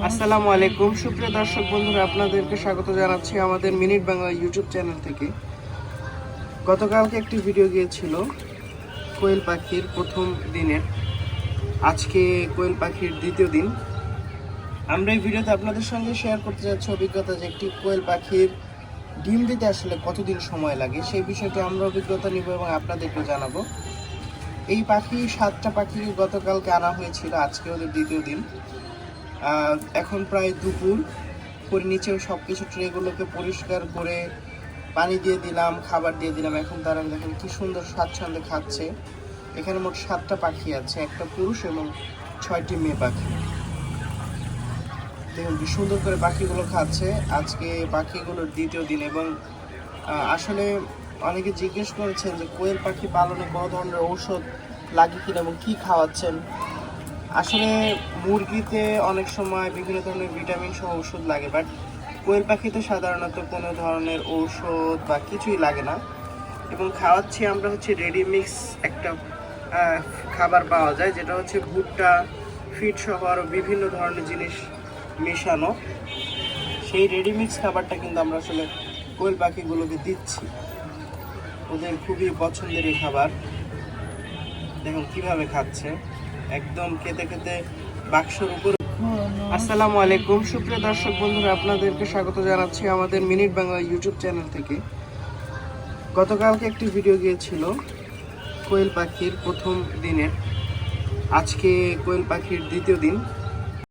আসসালামু আলাইকুম সুপ্রিয় দর্শক বন্ধুরা, আপনাদেরকে স্বাগত জানাচ্ছি আমাদের মিনিট বাংলা ইউটিউব চ্যানেল থেকে। গতকালকে একটি ভিডিও গিয়েছিল কোয়েল পাখির প্রথম দিনের। আজকে কোয়েল পাখির দ্বিতীয় দিন। আমরা এই ভিডিওতে আপনাদের সঙ্গে শেয়ার করতে যাচ্ছি অভিজ্ঞতা, যে একটি কোয়েল পাখির ডিম দিতে আসলে কতদিন সময় লাগে সেই বিষয়টি আমরা অভিজ্ঞতা নিব এবং আপনাদেরকে জানাবো। এই পাখি 7টা পাখিকে গতকালকে আনা হয়েছিল, আজকে ওদের দ্বিতীয় দিন। এখন প্রায় দুপুর করে নিচেও সব কিছু ট্রেগুলোকে পরিষ্কার করে পানি দিয়ে দিলাম, খাবার দিয়ে দিলাম। এখন তারা দেখেন কি সুন্দর স্বাচ্ছন্দ্যে খাচ্ছে। এখানে মোট 7টা পাখি আছে, একটা পুরুষ এবং 6টি মেয়ে পাখি। দেখুন কি সুন্দর করে পাখিগুলো খাচ্ছে। আজকে পাখিগুলোর দ্বিতীয় দিন এবং আসলে অনেকে জিজ্ঞেস করেছেন যে কোয়েল পাখি পালনে কোনো ধরনের ঔষধ লাগে কিনা এবং কী খাওয়াচ্ছেন। আসলে মুরগিতে অনেক সময় বিভিন্ন ধরনের ভিটামিন সহ ওষুধ লাগে, বাট কোয়েল পাখিতে সাধারণত কোনো ধরনের ঔষধ বা কিছুই লাগে না। এবং খাওয়াচ্ছি আমরা হচ্ছে রেডিমিক্স একটা খাবার পাওয়া যায়, যেটা হচ্ছে ভুট্টা ফিড সহ আরও বিভিন্ন ধরনের জিনিস মেশানো। সেই রেডিমিক্স খাবারটা কিন্তু আমরা আসলে কোয়েল পাখিগুলোকে দিচ্ছি। ওদের খুবই পছন্দের এই খাবার। দেখুন কিভাবে খাচ্ছে, একদম খেতে খেতে বাক্সের উপর। আসসালামু আলাইকুম সুপ্রিয় দর্শক বন্ধুরা, আপনাদেরকে স্বাগত জানাচ্ছি আমাদের মিনিট বাংলা ইউটিউব চ্যানেল থেকে। গতকালকে একটি ভিডিও গিয়েছিল কোয়েল পাখির প্রথম দিনের। আজকে কোয়েল পাখির দ্বিতীয় দিন।